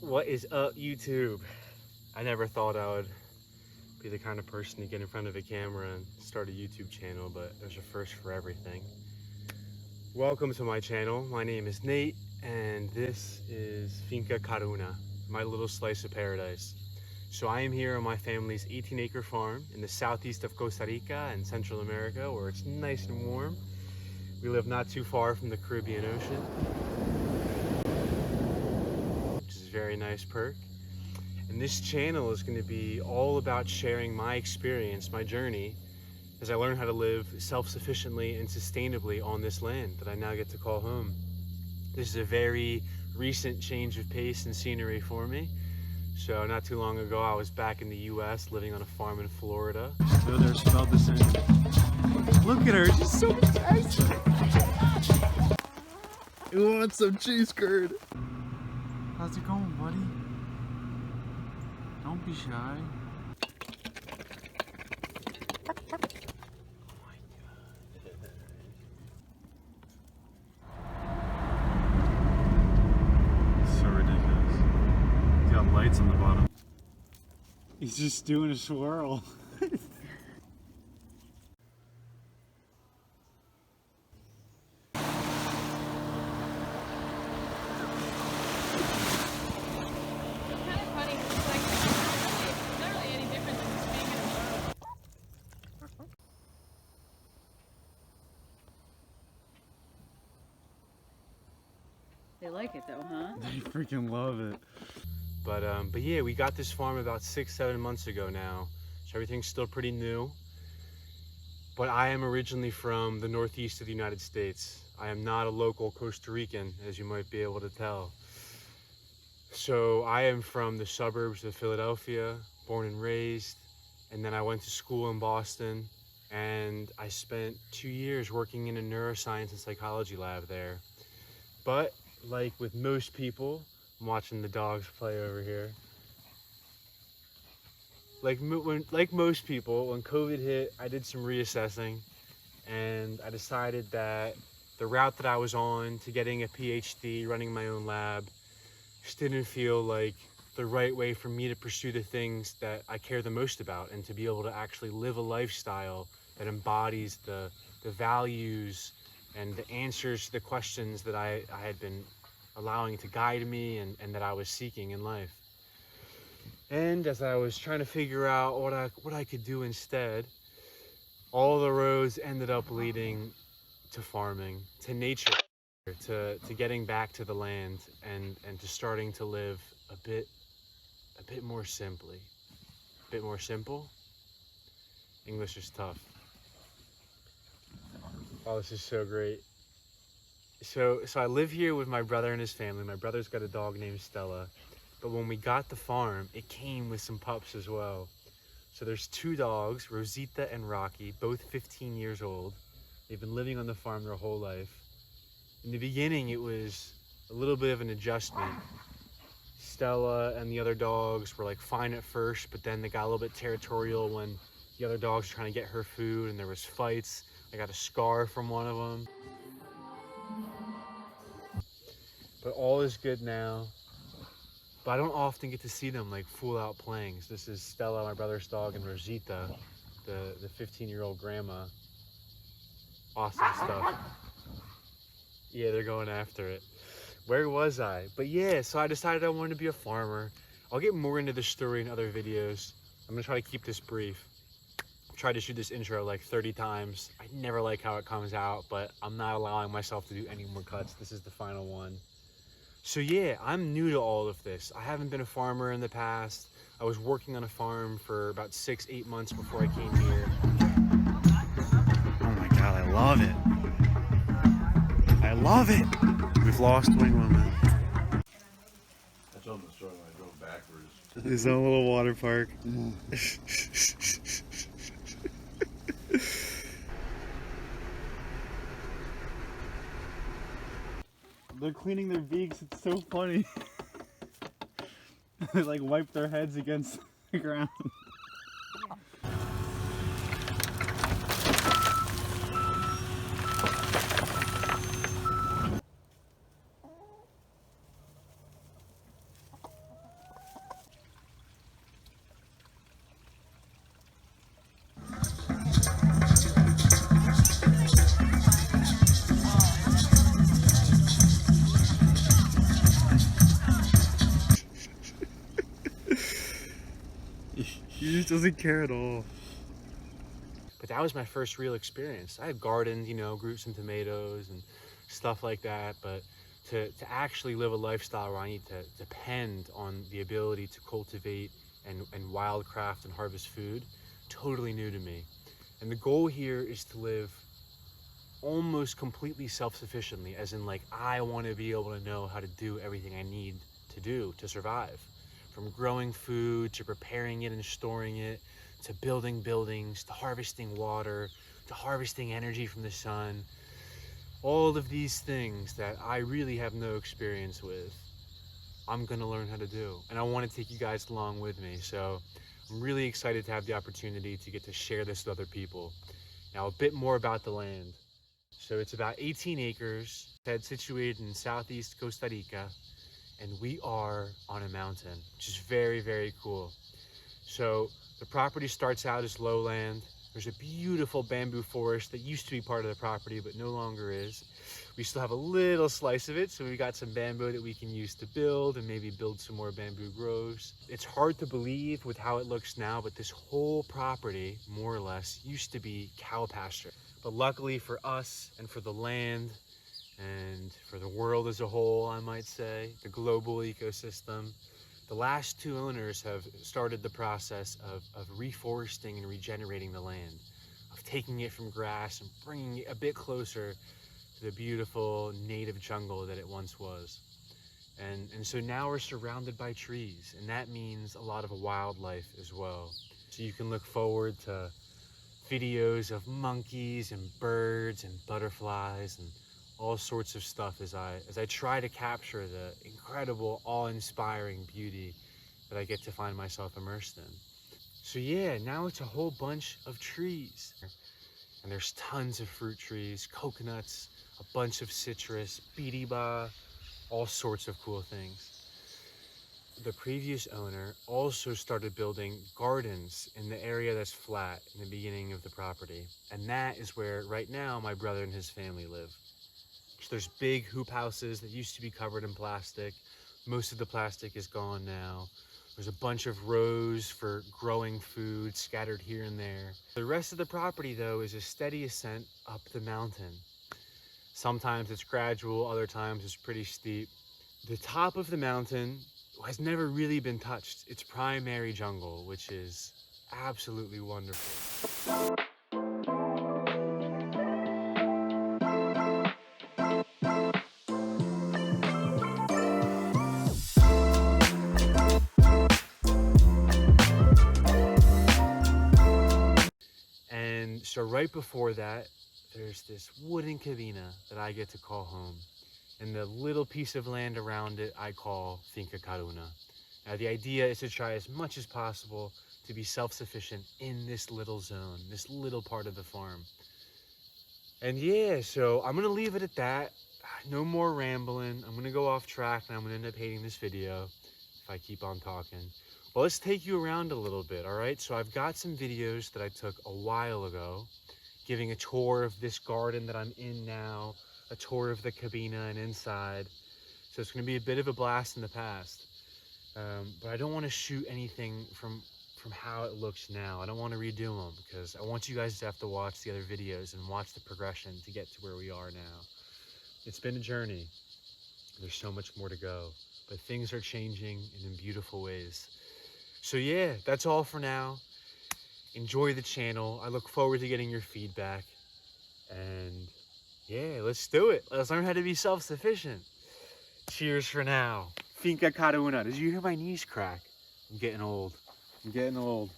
What is up, YouTube? I never thought I would be the kind of person to get in front of a camera and start a YouTube channel, but there's a first for everything. Welcome to my channel. My name is Nate, and this is Finca Karuna, my little slice of paradise. So I am here on my family's 18-acre farm in the southeast of Costa Rica and Central America, where it's nice and warm. We live not too far from the Caribbean Ocean, which is a very nice perk. And this channel is going to be all about sharing my experience, my journey, as I learn how to live self-sufficiently and sustainably on this land that I now get to call home. This is a very recent change of pace and scenery for me. So not too long ago, I was back in the US living on a farm in Florida. So there, spelled the same. Look at her, she's so nice. You want some cheese curd? How's it going, buddy? Don't be shy. Oh my God. So ridiculous. He's got lights on the bottom. He's just doing a swirl. They like it though, huh? They freaking love it. But yeah, we got this farm about 6-7 months ago now, so everything's still pretty new. But I am originally from the northeast of the United States. I am not a local Costa Rican, as you might be able to tell. So I am from the suburbs of Philadelphia, born and raised, and then I went to school in Boston, and I spent 2 years working in a neuroscience and psychology lab there. But like with most people, I'm watching the dogs play over here. Like most people, when COVID hit, I did some reassessing, and I decided that the route that I was on to getting a PhD, running my own lab, just didn't feel like the right way for me to pursue the things that I care the most about, and to be able to actually live a lifestyle that embodies the values and the answers to the questions that I had been allowing to guide me and that I was seeking in life. And as I was trying to figure out what I could do instead, all the roads ended up leading to farming, to nature, to getting back to the land, and to starting to live a bit more simply. A bit more simple? English is tough. Oh, this is so great. So I live here with my brother and his family. My brother's got a dog named Stella. But when we got the farm, it came with some pups as well. So there's 2 dogs, Rosita and Rocky, both 15 years old. They've been living on the farm their whole life. In the beginning, it was a little bit of an adjustment. Stella and the other dogs were like fine at first, but then they got a little bit territorial when the other dogs were trying to get her food, and there was fights. I got a scar from one of them. But all is good now. But I don't often get to see them like full out playing. So this is Stella, my brother's dog, and Rosita, the 15-year-old grandma. Awesome stuff. Yeah, they're going after it. Where was I? But yeah, so I decided I wanted to be a farmer. I'll get more into this story in other videos. I'm gonna try to keep this brief. I tried to shoot this intro like 30 times. I never like how it comes out, but I'm not allowing myself to do any more cuts. This is the final one. So yeah, I'm new to all of this. I haven't been a farmer in the past. I was working on a farm for about 6-8 months before I came here. Oh my God, I love it. I love it. We've lost Wingwoman. I told him the story when I drove backwards. His own little water park. They're cleaning their beaks, it's so funny. They like wipe their heads against the ground. just doesn't care at all. But that was my first real experience. I had gardened, you know, grew some tomatoes and stuff like that. But to actually live a lifestyle where I need to depend on the ability to cultivate and wildcraft and harvest food, totally new to me. And the goal here is to live almost completely self-sufficiently, as in like I want to be able to know how to do everything I need to do to survive. From growing food, to preparing it and storing it, to building buildings, to harvesting water, to harvesting energy from the sun. All of these things that I really have no experience with, I'm gonna learn how to do. And I want to take you guys along with me. So I'm really excited to have the opportunity to get to share this with other people. Now, a bit more about the land. So it's about 18 acres, it's situated in southeast Costa Rica, and we are on a mountain, which is very, very cool. So the property starts out as lowland. There's a beautiful bamboo forest that used to be part of the property, but no longer is. We still have a little slice of it, so we got some bamboo that we can use to build and maybe build some more bamboo groves. It's hard to believe with how it looks now, but this whole property, more or less, used to be cow pasture. But luckily for us and for the land and for the world as a whole, I might say, the global ecosystem, the last two owners have started the process of reforesting and regenerating the land, of taking it from grass and bringing it a bit closer to the beautiful native jungle that it once was. And so now we're surrounded by trees, and that means a lot of wildlife as well. So you can look forward to videos of monkeys and birds and butterflies and all sorts of stuff as I try to capture the incredible, awe-inspiring beauty that I get to find myself immersed in. So yeah, now it's a whole bunch of trees. And there's tons of fruit trees, coconuts, a bunch of citrus, biriba, all sorts of cool things. The previous owner also started building gardens in the area that's flat in the beginning of the property. And that is where right now my brother and his family live. So there's big hoop houses that used to be covered in plastic. Most of the plastic is gone now. There's a bunch of rows for growing food scattered here and there. The rest of the property though is a steady ascent up the mountain. Sometimes it's gradual, other times it's pretty steep. The top of the mountain has never really been touched. It's primary jungle, which is absolutely wonderful. And so right before that, there's this wooden cabina that I get to call home. And the little piece of land around it I call Finca Karuna. Now the idea is to try as much as possible to be self-sufficient in this little zone, this little part of the farm. And yeah, so I'm gonna leave it at that. No more rambling. I'm gonna go off track and I'm gonna end up hating this video if I keep on talking. Well, let's take you around a little bit, all right? So I've got some videos that I took a while ago, giving a tour of this garden that I'm in now, a tour of the cabina and inside. So it's gonna be a bit of a blast in the past. But I don't wanna shoot anything from how it looks now. I don't wanna redo them because I want you guys to have to watch the other videos and watch the progression to get to where we are now. It's been a journey. There's so much more to go, but things are changing and in beautiful ways. So yeah, that's all for now. Enjoy the channel. I look forward to getting your feedback. And yeah, let's do it. Let's learn how to be self-sufficient. Cheers for now. Finca Karuna. Did you hear my knees crack? I'm getting old. I'm getting old.